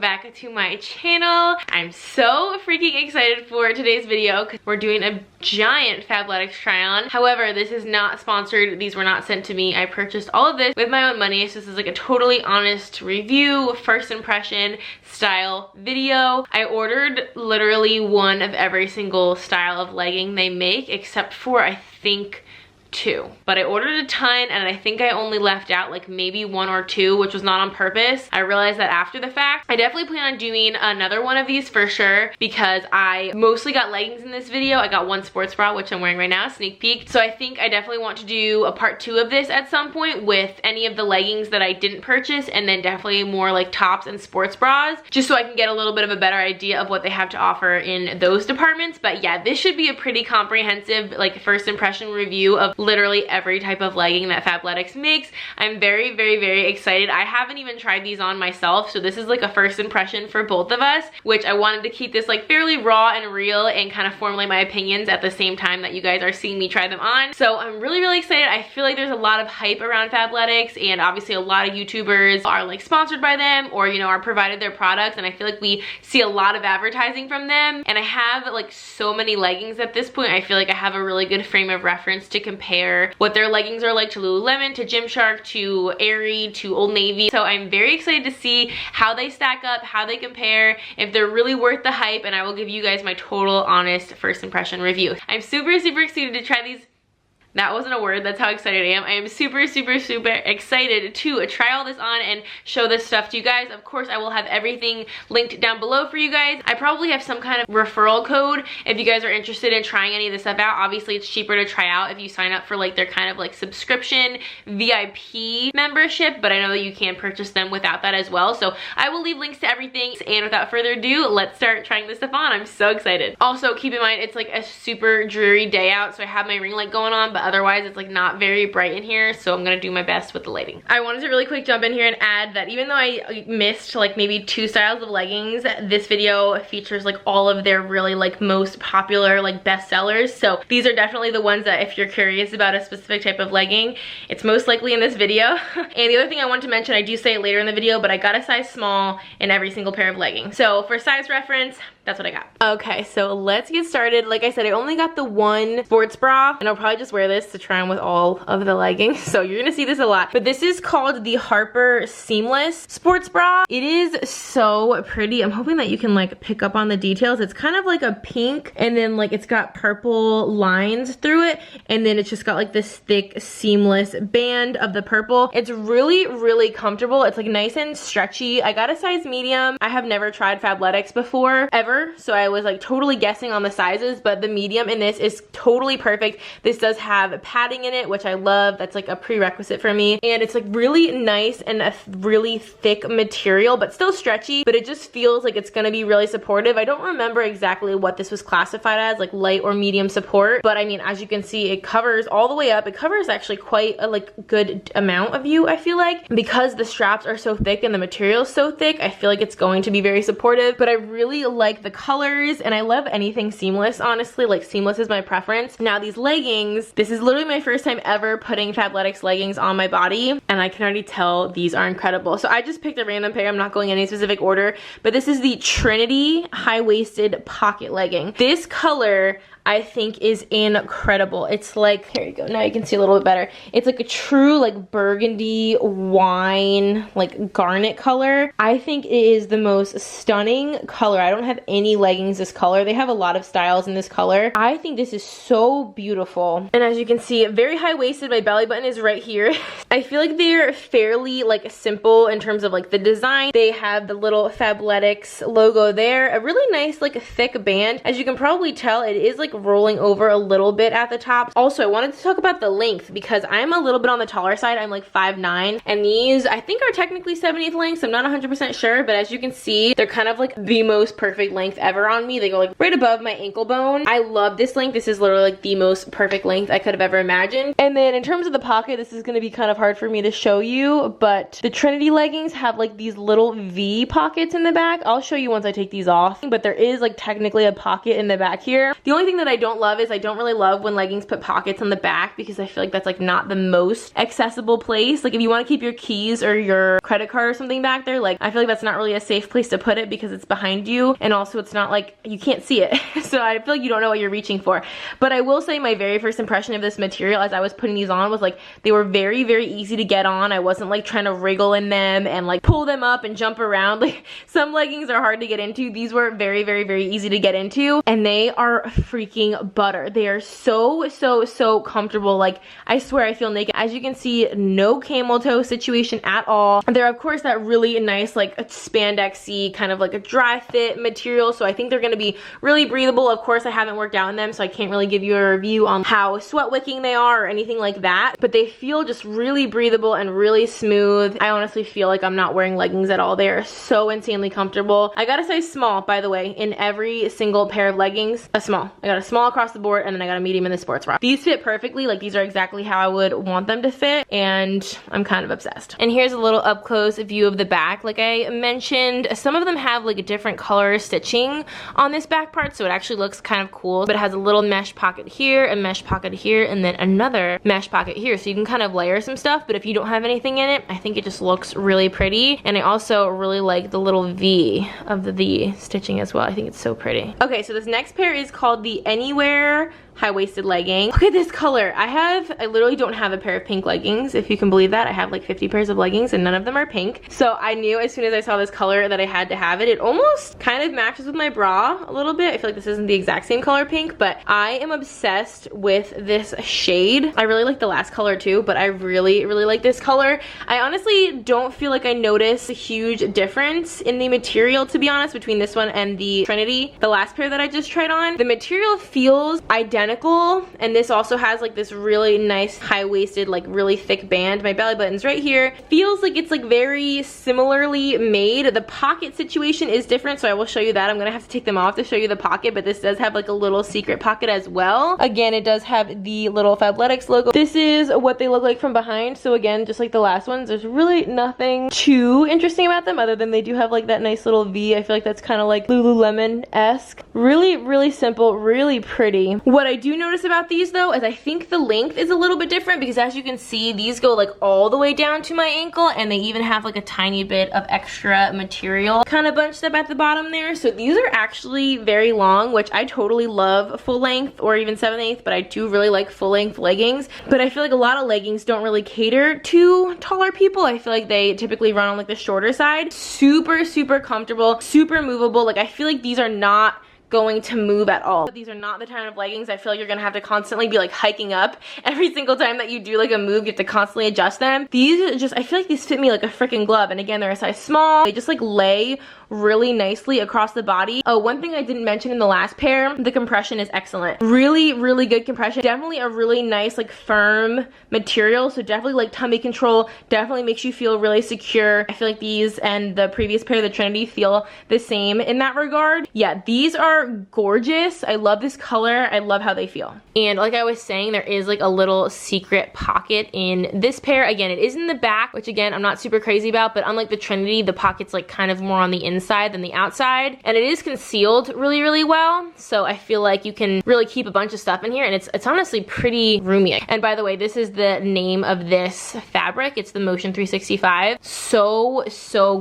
back to my channel. I'm so freaking excited for today's video because we're doing a giant Fabletics try on. However, this is not sponsored. These were not sent to me. I purchased all of this with my own money, so this is like a totally honest review, first impression style video. I ordered literally one of every single style of legging they make except for I think 2, but I ordered a ton and I think I only left out like maybe 1 or 2, which was not on purpose. I realized that after the fact. I definitely plan on doing another one of these for sure because I mostly got leggings in this video. I got one sports bra, which I'm wearing right now, sneak peek. So I think I definitely want to do a part 2 of this at some point with any of the leggings that I didn't purchase, and then definitely more like tops and sports bras, just so I can get a little bit of a better idea of what they have to offer in those departments. But yeah, this should be a pretty comprehensive like first impression review of literally every type of legging that Fabletics makes. I'm very, very, very excited. I haven't even tried these on myself, so this is like a first impression for both of us, which I wanted to keep this like fairly raw and real and kind of formulate my opinions at the same time that you guys are seeing me try them on. So I'm really, really excited. I feel like there's a lot of hype around Fabletics, and obviously a lot of YouTubers are like sponsored by them or, you know, are provided their products, and I feel like we see a lot of advertising from them. And I have like so many leggings at this point. I feel like I have a really good frame of reference to compare what their leggings are like to Lululemon, to Gymshark, to Aerie, to Old Navy. So I'm very excited to see how they stack up, how they compare, if they're really worth the hype, and I will give you guys my total honest first impression review. I'm super, super excited to try these. That wasn't a word, that's how excited I am. I am super, super, super excited to try all this on and show this stuff to you guys. Of course, I will have everything linked down below for you guys. I probably have some kind of referral code if you guys are interested in trying any of this stuff out. Obviously, it's cheaper to try out if you sign up for like their kind of like subscription VIP membership, but I know that you can purchase them without that as well. So I will leave links to everything, and without further ado, let's start trying this stuff on. I'm so excited. Also, keep in mind, it's like a super dreary day out, so I have my ring light going on, but otherwise it's like not very bright in here, so I'm gonna do my best with the lighting. I wanted to really quick jump in here and add that even though I missed like maybe 2 styles of leggings, this video features like all of their really like most popular like best sellers. So these are definitely the ones that if you're curious about a specific type of legging, it's most likely in this video. And the other thing I wanted to mention, I do say it later in the video, but I got a size small in every single pair of leggings. So for size reference, that's what I got. Okay, so let's get started. Like I said, I only got the 1 sports bra, and I'll probably just wear this to try on with all of the leggings. So you're gonna see this a lot. But this is called the Harper Seamless Sports Bra. It is so pretty. I'm hoping that you can like pick up on the details. It's kind of like a pink, and then like it's got purple lines through it, and then it's just got like this thick seamless band of the purple. It's really, really comfortable. It's like nice and stretchy. I got a size medium. I have never tried Fabletics before, ever. So I was like totally guessing on the sizes, but the medium in this is totally perfect. This does have padding in it, which I love. That's like a prerequisite for me. And it's like really nice and a really thick material, but still stretchy, but it just feels like it's gonna be really supportive. I don't remember exactly what this was classified as, like light or medium support, but I mean, as you can see, it covers all the way up. It covers actually quite a like good amount of you, I feel like. Because the straps are so thick and the material is so thick, I feel like it's going to be very supportive, but I really like the colors, and I love anything seamless, honestly. Like seamless is my preference. Now these leggings, this is literally my first time ever putting Fabletics leggings on my body, and I can already tell these are incredible. So I just picked a random pair. I'm not going in any specific order, but this is the Trinity high-waisted pocket legging. This color I think is incredible. It's like, here you go, now you can see a little bit better. It's like a true like burgundy wine, like garnet color. I think it is the most stunning color. I don't have any leggings this color. They have a lot of styles in this color. I think this is so beautiful. And as you can see, very high-waisted. My belly button is right here. I feel like they're fairly like simple in terms of like the design. They have the little Fabletics logo there. A really nice like thick band. As you can probably tell, it is like rolling over a little bit at the top. Also, I wanted to talk about the length because I'm a little bit on the taller side. I'm like 5'9", and these I think are technically 70th lengths. I'm not 100% sure, but as you can see, they're kind of like the most perfect length ever on me. They go like right above my ankle bone. I love this length. This is literally like the most perfect length I could have ever imagined. And then in terms of the pocket, this is going to be kind of hard for me to show you, but the Trinity leggings have like these little V pockets in the back. I'll show you once I take these off, but there is like technically a pocket in the back here. The only thing that I don't love is I don't really love when leggings put pockets on the back, because I feel like that's like not the most accessible place. Like if you want to keep your keys or your credit card or something back there, like I feel like that's not really a safe place to put it because it's behind you, and also it's not like you can't see it. So I feel like you don't know what you're reaching for. But I will say my very first impression of this material as I was putting these on was like they were very, very easy to get on. I wasn't like trying to wriggle in them and like pull them up and jump around. Like some leggings are hard to get into. These were very, very, very easy to get into, and they are freaking butter. They are so, so, so comfortable. Like I swear I feel naked. As you can see, no camel toe situation at all. They're of course that really nice like spandex-y kind of like a dry fit material, so I think they're gonna be really breathable. Of course I haven't worked out in them, so I can't really give you a review on how sweat wicking they are or anything like that, but they feel just really breathable and really smooth. I honestly feel like I'm not wearing leggings at all. They are so insanely comfortable. I got a size small, by the way, in every single pair of leggings. A small. I got a small across the board, and then I got a medium in the sports bra. These fit perfectly. Like these are exactly how I would want them to fit, and I'm kind of obsessed. And here's a little up close view of the back. Like I mentioned, some of them have like a different color stitching on this back part, so it actually looks kind of cool, but it has a little mesh pocket here, a mesh pocket here, and then another mesh pocket here, so you can kind of layer some stuff. But if you don't have anything in it, I think it just looks really pretty. And I also really like the little V of the V stitching as well. I think it's so pretty. Okay, so this next pair is called the Anywhere high-waisted legging. Look at this color. I literally don't have a pair of pink leggings, if you can believe that. I have like 50 pairs of leggings and none of them are pink. So I knew as soon as I saw this color that I had to have it. It almost kind of matches with my bra a little bit. I feel like this isn't the exact same color pink, but I am obsessed with this shade. I really like the last color too, but I really, really like this color. I honestly don't feel like I notice a huge difference in the material, to be honest, between this one and the Trinity, the last pair that I just tried on. The material feels identical, and this also has like this really nice high-waisted like really thick band. My belly button's right here. Feels like it's like very similarly made. The pocket situation is different, so I will show you that. I'm gonna have to take them off to show you the pocket, but this does have like a little secret pocket as well. Again, it does have the little Fabletics logo. This is what they look like from behind. So again, just like the last ones, there's really nothing too interesting about them other than they do have like that nice little V. I feel like that's kind of like Lululemon-esque. Really, really simple, really pretty. What I do notice about these though is I think the length is a little bit different, because as you can see, these go like all the way down to my ankle, and they even have like a tiny bit of extra material kind of bunched up at the bottom there. So these are actually very long, which I totally love full length or even 7/8, but I do really like full length leggings. But I feel like a lot of leggings don't really cater to taller people. I feel like they typically run on like the shorter side. Super, super comfortable, super movable. Like I feel like these are not going to move at all. These are not the kind of leggings I feel like you're gonna have to constantly be like hiking up every single time that you do like a move. You have to constantly adjust them. These are just, I feel like these fit me like a freaking glove, and again, they're a size small. They just like lay really nicely across the body. Oh, one thing I didn't mention in the last pair, the compression is excellent. Really, really good compression. Definitely a really nice like firm material, so definitely like tummy control, definitely makes you feel really secure. I feel like these and the previous pair, the Trinity, feel the same in that regard. Yeah, these are gorgeous. I love this color. I love how they feel. And like I was saying, there is like a little secret pocket in this pair. Again, it is in the back, which again, I'm not super crazy about, but unlike the Trinity, the pocket's like kind of more on the inside than the outside, and it is concealed really, really well. So I feel like you can really keep a bunch of stuff in here, and it's honestly pretty roomy. And by the way, this is the name of this fabric. It's the Motion 365. So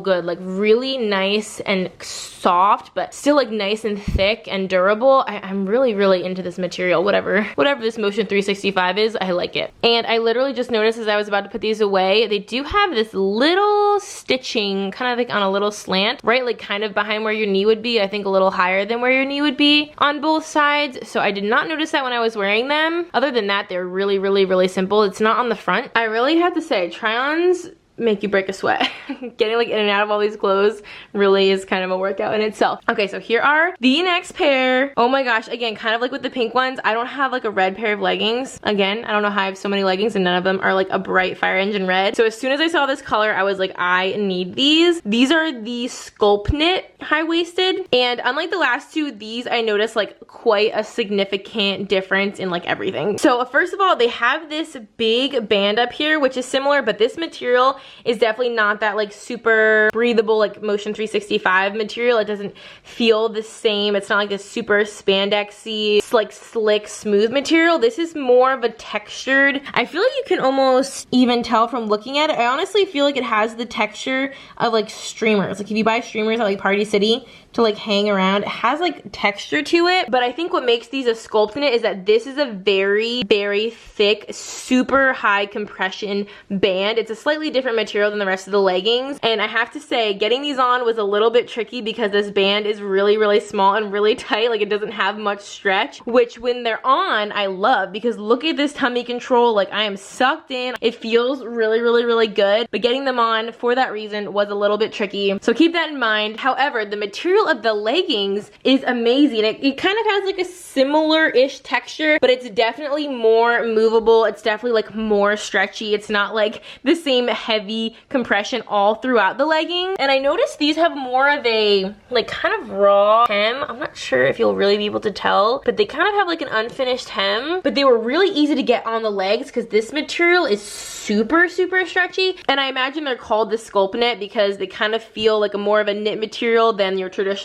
good. Like really nice and soft, but still like nice and thick and durable. I'm really, really into this material. Whatever this Motion 365 is, I like it. And I literally just noticed as I was about to put these away, they do have this little stitching kind of like on a little slant, right? Like kind of behind where your knee would be. I think a little higher than where your knee would be on both sides. So I did not notice that when I was wearing them. Other than that, they're really, really, really simple. It's not on the front. I really have to say, try-ons make you break a sweat. Getting like in and out of all these clothes really is kind of a workout in itself. Okay, so here are the next pair. Oh my gosh, again, kind of like with the pink ones, I don't have like a red pair of leggings. Again, I don't know how I have so many leggings and none of them are like a bright fire engine red. So as soon as I saw this color, I was like, I need these. These are the Sculpt Knit high-waisted, and unlike the last two, these I noticed like quite a significant difference in like everything. So first of all, they have this big band up here, which is similar, but this material is definitely not that like super breathable like Motion 365 material. It doesn't feel the same. It's not like this super spandexy, like slick, smooth material. This is more of a textured, I feel like you can almost even tell from looking at it. I honestly feel like it has the texture of like streamers. Like if you buy streamers at like Party City to like hang around, it has like texture to it. But I think what makes these a Sculpt Knit is that this is a very, very thick, super high compression band. It's a slightly different material than the rest of the leggings. And I have to say, getting these on was a little bit tricky because this band is really, really small and really tight. Like it doesn't have much stretch, which when they're on, I love, because look at this tummy control. Like I am sucked in. It feels really, really, really good. But getting them on for that reason was a little bit tricky. So keep that in mind. However, the material of the leggings is amazing. It kind of has like a similar-ish texture, but it's definitely more movable. It's definitely like more stretchy. It's not like the same heavy compression all throughout the legging. And I noticed these have more of a like kind of raw hem. I'm not sure if you'll really be able to tell, but they kind of have like an unfinished hem, but they were really easy to get on the legs because this material is super, super stretchy. And I imagine they're called the Sculpt Knit because they kind of feel like a more of a knit material than your traditional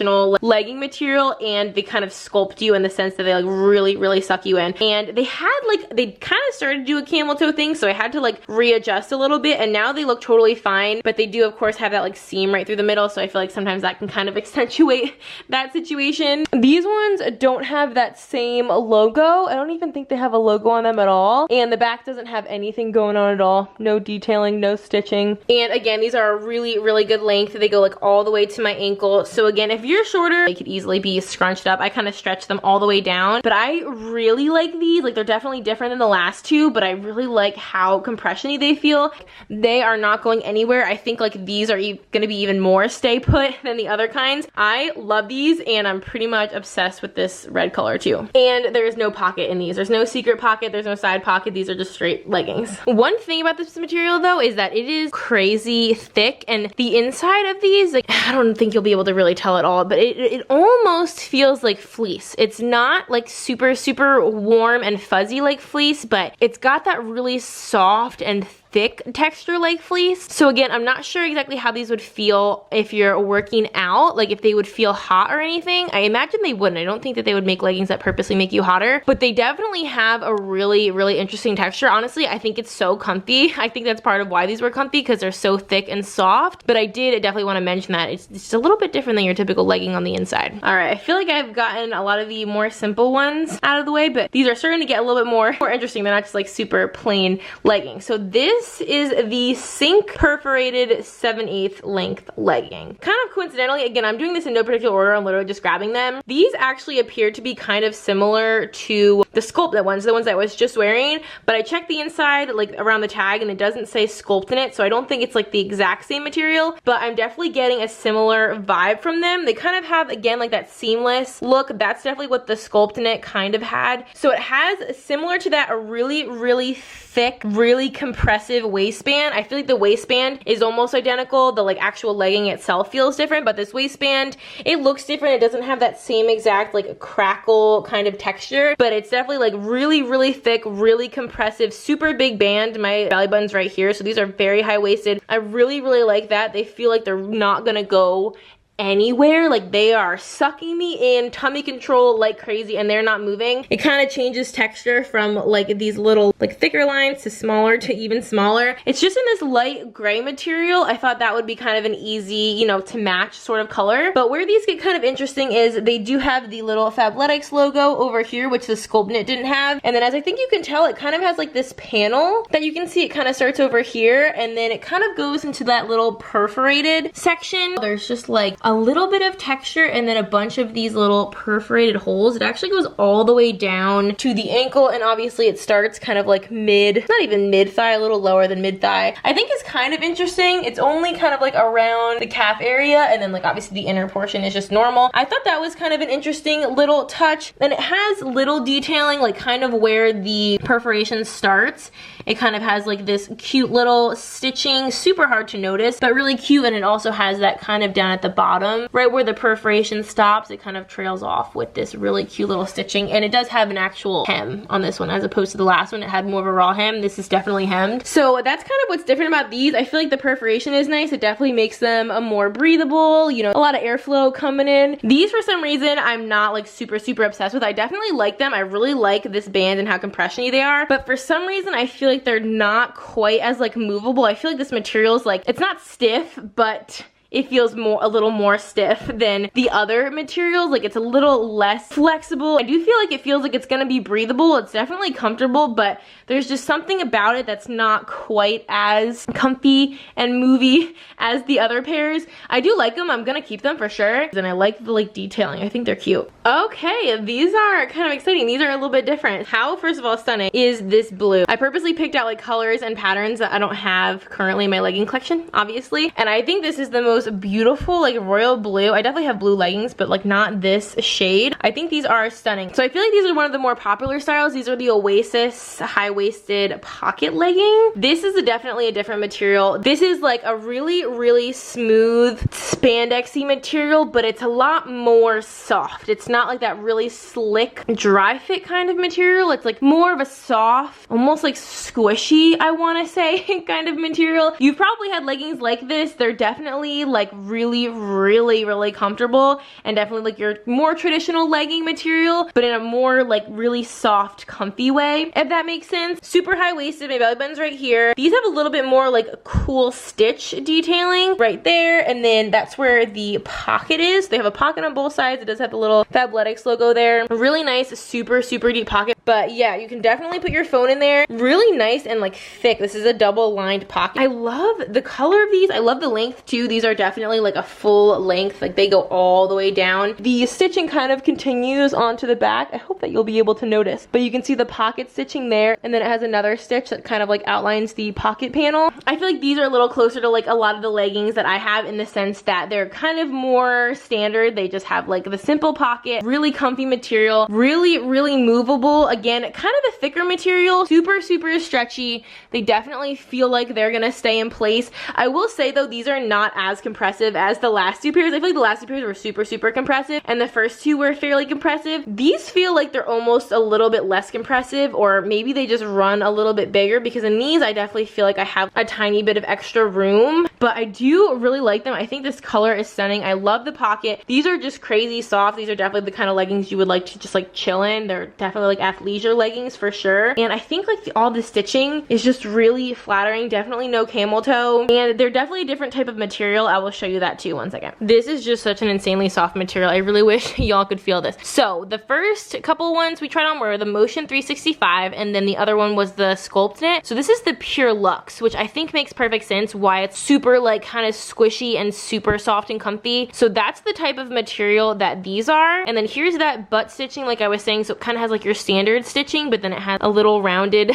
legging material, and they kind of sculpt you in the sense that they like really, really suck you in. And they had like, they kind of started to do a camel toe thing, so I had to like readjust a little bit, and now they look totally fine. But they do of course have that like seam right through the middle, so I feel like sometimes that can kind of accentuate that situation. These ones don't have that same logo. I don't even think they have a logo on them at all, and the back doesn't have anything going on at all. No detailing, no stitching. And again, these are a really, really good length. They go like all the way to my ankle. So again, if you're shorter, they could easily be scrunched up. I kind of stretch them all the way down, but I really like these. Like they're definitely different than the last two, but I really like how compression-y they feel. They are not going anywhere. I think like these are gonna be even more stay put than the other kinds. I love these, and I'm pretty much obsessed with this red color too. And there is no pocket in these. There's no secret pocket. There's no side pocket. These are just straight leggings. One thing about this material though is that it is crazy thick, and the inside of these, like I don't think you'll be able to really tell at all, but it almost feels like fleece. It's not like super, super warm and fuzzy like fleece, but it's got that really soft and thick texture like fleece. So again, I'm not sure exactly how these would feel if you're working out, like if they would feel hot or anything. I imagine they wouldn't. I don't think that they would make leggings that purposely make you hotter, but they definitely have a really, really interesting texture. Honestly, I think it's so comfy. I think that's part of why these were comfy, because they're so thick and soft. But I did definitely want to mention that it's just a little bit different than your typical legging on the inside. All right, I feel like I've gotten a lot of the more simple ones out of the way, but these are starting to get a little bit more interesting. They're not just like super plain leggings. So this is the Sync Perforated 7/8 length legging. Kind of coincidentally, again, I'm doing this in no particular order. I'm literally just grabbing them. These actually appear to be kind of similar to the Sculpt Knit ones, the ones I was just wearing, but I checked the inside, like around the tag, and it doesn't say Sculpt Knit, so I don't think it's like the exact same material, but I'm definitely getting a similar vibe from them. They kind of have, again, like that seamless look. That's definitely what the Sculpt Knit kind of had. So it has, similar to that, a really, really thick, really compressive waistband. I feel like the waistband is almost identical. The like actual legging itself feels different, but this waistband, it looks different. It doesn't have that same exact like crackle kind of texture, but it's definitely like really, really thick, really compressive, super big band. My belly button's right here, so these are very high-waisted. I really, really like that. They feel like they're not gonna go anywhere. Like they are sucking me in, tummy control like crazy, and they're not moving. It kind of changes texture from like these little like thicker lines to smaller to even smaller. It's just in this light gray material. I thought that would be kind of an easy, you know, to match sort of color. But where these get kind of interesting is they do have the little Fabletics logo over here, which the Sculpt Knit didn't have. And then as I think you can tell, it kind of has like this panel that you can see. It kind of starts over here, and then it kind of goes into that little perforated section. There's just like a a little bit of texture and then a bunch of these little perforated holes. It actually goes all the way down to the ankle, and obviously it starts kind of like mid, not even mid thigh, a little lower than mid thigh. I think it's kind of interesting. It's only kind of like around the calf area, and then like obviously the inner portion is just normal. I thought that was kind of an interesting little touch, and it has little detailing like kind of where the perforation starts. It kind of has like this cute little stitching, super hard to notice, but really cute, and it also has that kind of down at the bottom, right where the perforation stops, it kind of trails off with this really cute little stitching, and it does have an actual hem on this one as opposed to the last one. It had more of a raw hem. This is definitely hemmed. So that's kind of what's different about these. I feel like the perforation is nice. It definitely makes them more breathable, you know, a lot of airflow coming in. These, for some reason, I'm not like super obsessed with. I definitely like them. I really like this band and how compression-y they are, but for some reason I feel like they're not quite as like movable. I feel like this material is like, it's not stiff, but it feels a little more stiff than the other materials. Like it's a little less flexible. I do feel like it feels like it's gonna be breathable. It's definitely comfortable, but there's just something about it that's not quite as comfy and movey as the other pairs. I do like them. I'm gonna keep them for sure. And I like the like detailing. I think they're cute. Okay, these are kind of exciting. These are a little bit different. How, first of all, stunning is this blue? I purposely picked out like colors and patterns that I don't have currently in my legging collection, obviously. And I think this is the most beautiful like royal blue. I definitely have blue leggings, but like not this shade. I think these are stunning. So I feel like these are one of the more popular styles. These are the Oasis high-waisted pocket legging. This is definitely a different material. This is like a really smooth spandexy material, but it's a lot more soft. It's not like that really slick dry fit kind of material. It's like more of a soft, almost like squishy, I want to say, kind of material. You've probably had leggings like this. They're definitely like really comfortable, and definitely like your more traditional legging material, but in a more like really soft, comfy way, if that makes sense. Super high-waisted. My belly button's right here. These have a little bit more like cool stitch detailing right there, and then that's where the pocket is. They have a pocket on both sides. It does have the little Fabletics logo there. A really nice, super deep pocket. But yeah, you can definitely put your phone in there. Really nice and like thick. This is a double lined pocket. I love the color of these. I love the length too. These are definitely like a full length. Like they go all the way down. The stitching kind of continues onto the back. I hope that you'll be able to notice. But you can see the pocket stitching there, and then it has another stitch that kind of like outlines the pocket panel. I feel like these are a little closer to like a lot of the leggings that I have, in the sense that they're kind of more standard. They just have like the simple pocket, really comfy material, really movable. Again, kind of a thicker material, super stretchy. They definitely feel like they're gonna stay in place. I will say though, these are not as compressive as the last two pairs. I feel like the last two pairs were super compressive, and the first two were fairly compressive. These feel like they're almost a little bit less compressive, or maybe they just run a little bit bigger, because in these I definitely feel like I have a tiny bit of extra room, but I do really like them. I think this color is stunning. I love the pocket. These are just crazy soft. These are definitely the kind of leggings you would like to just like chill in. They're definitely like athleisure leggings for sure, and I think like all the stitching is just really flattering. Definitely no camel toe, and they're definitely a different type of material. I will show you that too one second. This is just such an insanely soft material. I really wish y'all could feel this. So the first couple ones we tried on were the Motion 365, and then the other one was the Sculpt Knit. So this is the Pure Luxe, which I think makes perfect sense why it's super like kind of squishy and super soft and comfy. So that's the type of material that these are. And then here's that butt stitching, like I was saying. So it kind of has like your standard stitching, but then it has a little rounded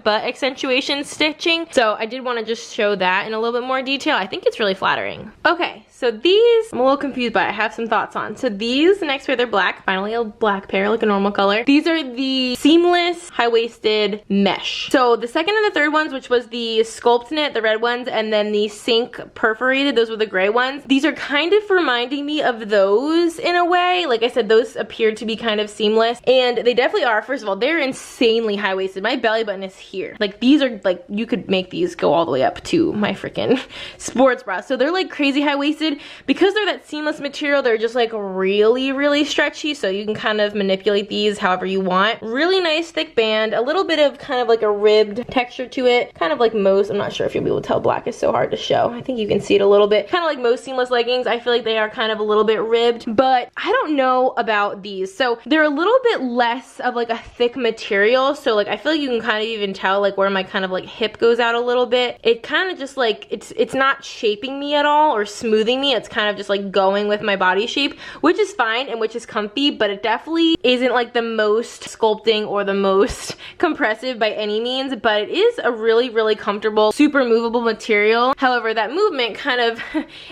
butt accentuation stitching. So I did want to just show that in a little bit more detail. I think it's really flattering. Okay, so these, I'm a little confused, but I have some thoughts on. So these, the next pair, they're black. Finally a black pair, like a normal color. These are the seamless high-waisted mesh. So the second and the third ones, which was the Sculpt Knit, the red ones, and then the Sync Perforated, those were the gray ones. These are kind of reminding me of those in a way. Like I said, those appeared to be kind of seamless, and they definitely are. First of all, they're insanely high-waisted. My belly button is here. Like these are like, you could make these go all the way up to my freaking sports bra. So they're like crazy high-waisted. Because they're that seamless material, they're just like really stretchy, so you can kind of manipulate these however you want. Really nice thick band, a little bit of kind of like a ribbed texture to it, kind of like most, I'm not sure if you'll be able to tell, black is so hard to show. I think you can see it a little bit. Kind of like most seamless leggings, I feel like they are kind of a little bit ribbed, but I don't know about these. So they're a little bit less of like a thick material, so like I feel like you can kind of even tell like where my kind of like hip goes out a little bit. It kind of just like, it's not shaping me at all or smoothing sculpting me. It's kind of just like going with my body shape, which is fine and which is comfy, but it definitely isn't like the most sculpting or the most compressive by any means, but it is a really, really comfortable, super movable material. However, that movement kind of,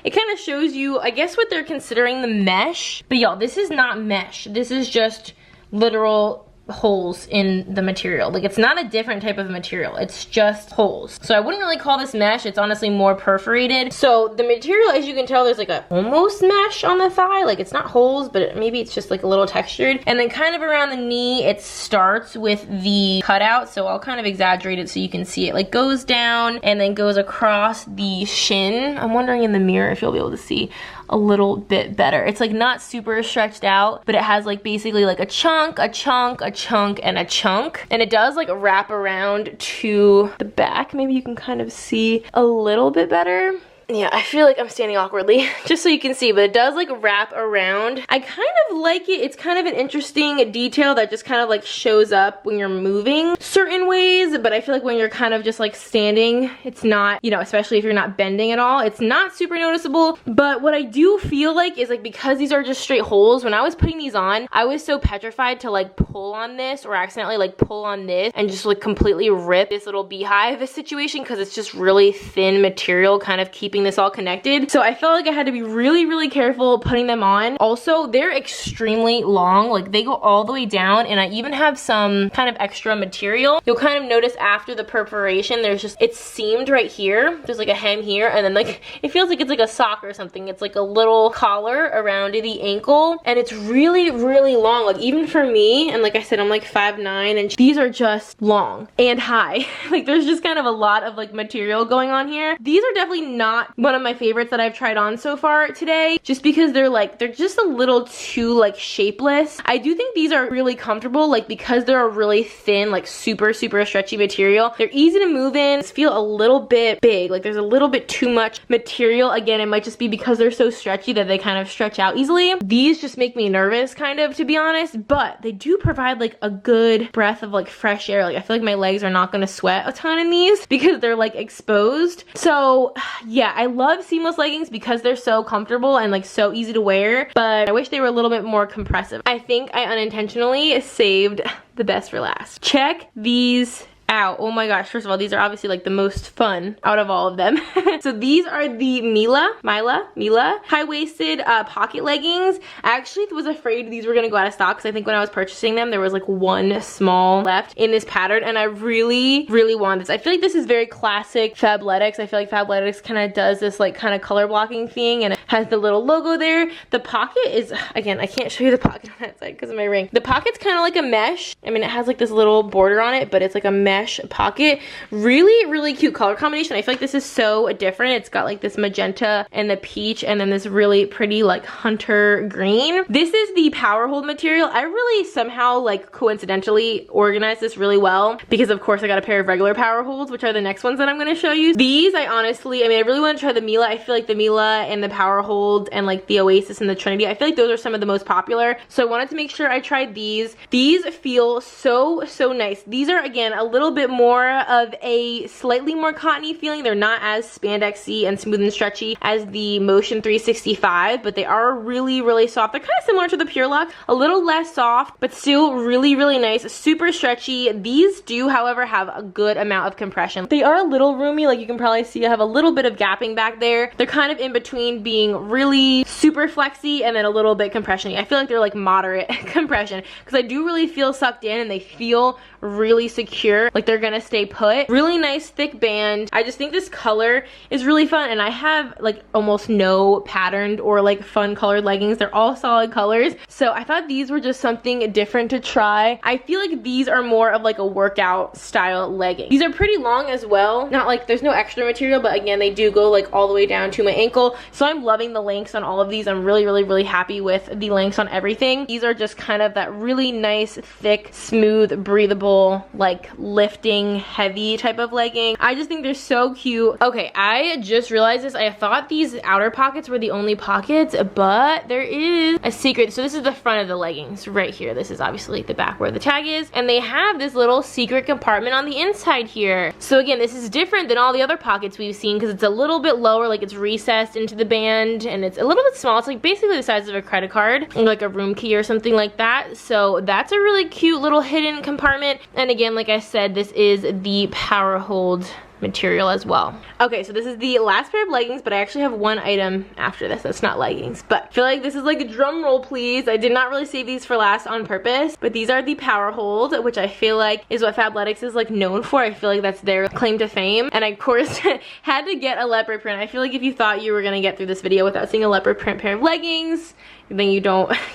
it kind of shows you, I guess, what they're considering the mesh. But y'all, this is not mesh. This is just literal holes in the material. Like, it's not a different type of material, it's just holes. So I wouldn't really call this mesh. It's honestly more perforated. So the material, as you can tell, there's like a almost mesh on the thigh. Like, it's not holes, but maybe it's just like a little textured. And then kind of around the knee, it starts with the cutout. So I'll kind of exaggerate it so you can see it. Like, goes down and then goes across the shin. I'm wondering in the mirror if you'll be able to see a little bit better. It's like not super stretched out, but it has like basically like a chunk, a chunk, a chunk, and a chunk. And it does like wrap around to the back. Maybe you can kind of see a little bit better. Yeah, I feel like I'm standing awkwardly, just so you can see, but it does like wrap around. I kind of like it. It's kind of an interesting detail that just kind of like shows up when you're moving certain ways, but I feel like when you're kind of just like standing, it's not, you know, especially if you're not bending at all, it's not super noticeable. But what I do feel like is like, because these are just straight holes, when I was putting these on, I was so petrified to like pull on this or accidentally like pull on this and just like completely rip this little beehive situation, because it's just really thin material kind of keeping this all connected. So I felt like I had to be really, really careful putting them on. Also, they're extremely long. Like, they go all the way down, and I even have some kind of extra material. You'll kind of notice after the perforation, there's just, it's seamed right here. There's like a hem here, and then like, it feels like it's like a sock or something. It's like a little collar around the ankle, and it's really, really long. Like, even for me, and like I said, I'm like 5'9", and these are just long and high. Like, there's just kind of a lot of like material going on here. These are definitely not one of my favorites that I've tried on so far today, just because they're just a little too like shapeless. I do think these are really comfortable, like, because they're a really thin, like super, super stretchy material. They're easy to move in. Just feel a little bit big, like there's a little bit too much material. Again, it might just be because they're so stretchy that they kind of stretch out easily. These just make me nervous, kind of, to be honest, but they do provide like a good breath of like fresh air. Like, I feel like my legs are not gonna sweat a ton in these because they're like exposed. So yeah, I love seamless leggings because they're so comfortable and like so easy to wear, but I wish they were a little bit more compressive. I think I unintentionally saved the best for last. Check these out. Oh my gosh, first of all, these are obviously like the most fun out of all of them. So these are the Mila high-waisted pocket leggings. I actually was afraid these were gonna go out of stock, because I think when I was purchasing them, there was like one small left in this pattern, and I really, really want this. I feel like this is very classic Fabletics. I feel like Fabletics kind of does this like kind of color blocking thing, and it has the little logo there. The pocket is, again, I can't show you the pocket on that side because of my ring. The pocket's kind of like a mesh. I mean, it has like this little border on it, but it's like a mesh pocket. Really, really cute color combination. I feel like this is so different. It's got like this magenta and the peach, and then this really pretty like hunter green. This is the power hold material. I really somehow like coincidentally organized this really well, because of course I got a pair of regular power holds, which are the next ones that I'm going to show you. These, I really want to try the Mila. I feel like the Mila and the power hold and like the Oasis and the Trinity, I feel like those are some of the most popular. So I wanted to make sure I tried these. These feel so, so nice. These are, again, a little bit more of a slightly more cottony feeling. They're not as spandexy and smooth and stretchy as the Motion 365, but they are really, really soft. They're kind of similar to the Pure Luck, a little less soft, but still really, really nice, super stretchy. These do, however, have a good amount of compression. They are a little roomy, like you can probably see I have a little bit of gapping back there. They're kind of in between being really super flexy and then a little bit compression-y. I feel like they're like moderate compression, because I do really feel sucked in and they feel really secure, like they're gonna stay put. Really nice thick band. I just think this color is really fun, and I have like almost no patterned or like fun colored leggings. They're all solid colors, so I thought these were just something different to try. I feel like these are more of like a workout style legging. These are pretty long as well, not like there's no extra material, but again, they do go like all the way down to my ankle, so I'm loving the lengths on all of these. I'm really, really, really happy with the lengths on everything. These are just kind of that really nice, thick, smooth, breathable, like lift lifting, heavy type of legging. I just think they're so cute. Okay, I just realized this. I thought these outer pockets were the only pockets, but there is a secret. So this is the front of the leggings right here. This is obviously the back where the tag is. And they have this little secret compartment on the inside here. So again, this is different than all the other pockets we've seen because it's a little bit lower, like it's recessed into the band, and it's a little bit small. It's like basically the size of a credit card, or like a room key or something like that. So that's a really cute little hidden compartment. And again, like I said, this is the power hold material as well. Okay, so this is the last pair of leggings, but I actually have one item after this that's not leggings. But I feel like this is like a drum roll, please. I did not really save these for last on purpose, but these are the power hold, which I feel like is what Fabletics is like known for. I feel like that's their claim to fame. And I, of course, had to get a leopard print. I feel like if you thought you were gonna get through this video without seeing a leopard print pair of leggings, then you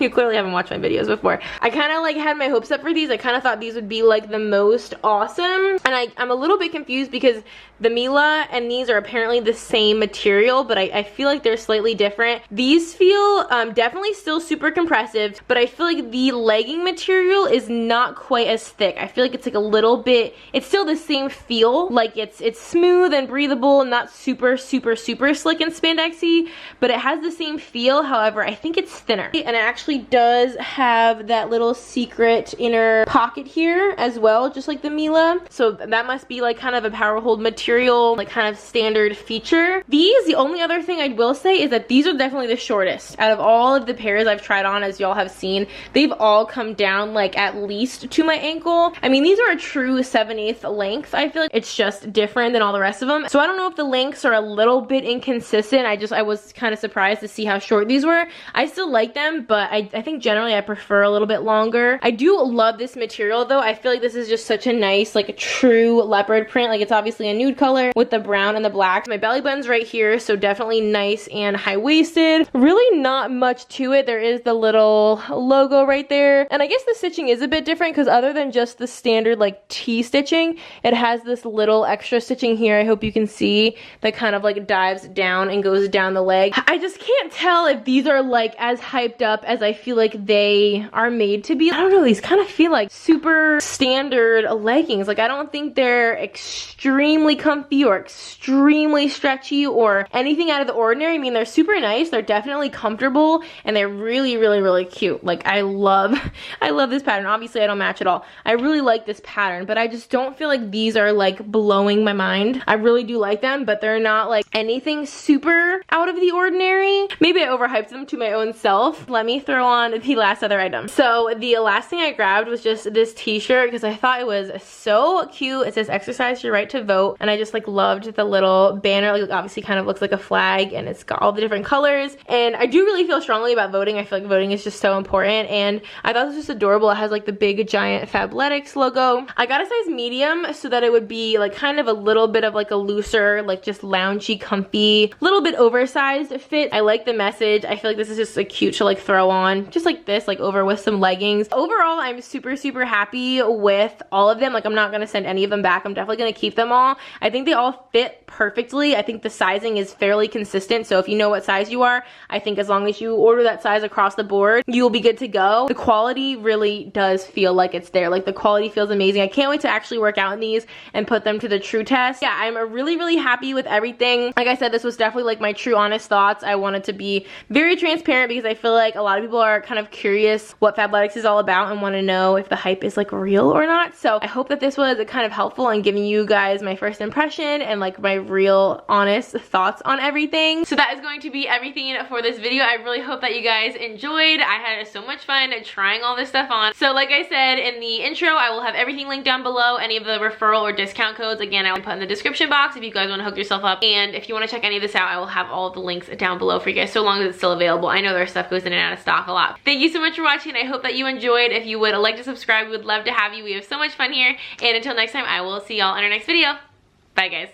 clearly haven't watched my videos before. I kind of like had my hopes up for these. I kind of thought these would be like the most awesome. And I'm a little bit confused because the Mila and these are apparently the same material, but I feel like they're slightly different. These feel definitely still super compressive, but I feel like the legging material is not quite as thick. I feel like it's like a little bit, it's still the same feel. Like it's smooth and breathable and not super slick and spandexy, but it has the same feel. However, I think it's thinner. And it actually does have that little secret inner pocket here as well, just like the Mila. So that must be like kind of a power hold material, like kind of standard feature. These, the only other thing I will say is that these are definitely the shortest. Out of all of the pairs I've tried on, as y'all have seen, they've all come down like at least to my ankle. I mean, these are a true 7/8 length. I feel like it's just different than all the rest of them. So I don't know if the lengths are a little bit inconsistent. I was kind of surprised to see how short these were. I still like them, but I think generally I prefer a little bit longer. I do love this material though. I feel like this is just such a nice, like a true leopard print. Like it's obviously a nude color with the brown and the black. My belly button's right here, so definitely nice and high-waisted. Really not much to it. There is the little logo right there. And I guess the stitching is a bit different because other than just the standard like T stitching, it has this little extra stitching here, I hope you can see, that kind of like dives down and goes down the leg. I just can't tell if these are like as hyped up as I feel like they are made to be. I don't know, these kind of feel like super standard leggings. Like I don't think they're extremely comfy or extremely stretchy or anything out of the ordinary. I mean, they're super nice, they're definitely comfortable, and they're really cute. Like I love this pattern. Obviously I don't match at all. I really like this pattern, but I just don't feel like these are like blowing my mind. I really do like them, but they're not like anything super out of the ordinary. Maybe I overhyped them to my own self. Let me throw on the last other item. So the last thing I grabbed was just this t-shirt because I thought it was so cute. It says exercise your right to vote, and I just like loved the little banner. Like obviously kind of looks like a flag, and it's got all the different colors, and I do really feel strongly about voting. I feel like voting is just so important, and I thought this was adorable. It has like the big giant Fabletics logo. I got a size medium so that it would be like kind of a little bit of like a looser, like just loungy, comfy, little bit oversized fit. I like the message. I feel like this is just like cute to like throw on just like this, like over with some leggings. Overall, I'm super happy with all of them. Like I'm not gonna send any of them back. I'm definitely gonna keep them all. I think they all fit perfectly. I think the sizing is fairly consistent, so if you know what size you are, I think as long as you order that size across the board, you will be good to go. The quality really does feel like it's there. Like the quality feels amazing. I can't wait to actually work out in these and put them to the true test. Yeah, I'm really happy with everything. Like I said, this was definitely like my true honest thoughts. I wanted to be very transparent because I feel like a lot of people are kind of curious what Fabletics is all about and want to know if the hype is like real or not. So I hope that this was kind of helpful in giving you guys my first impression and like my real honest thoughts on everything. So that is going to be everything for this video. I really hope that you guys enjoyed. I had so much fun trying all this stuff on. So like I said in the intro, I will have everything linked down below. Any of the referral or discount codes, again, I will put in the description box if you guys want to hook yourself up. And if you want to check any of this out, I will have all of the links down below for you guys, so long as it's still available. I know their stuff goes in and out of stock a lot. Thank you so much for watching. I hope that you enjoyed. If you would like to subscribe, we would love to have you. We have so much fun here. And until next time, I will see y'all in our next video. Bye guys.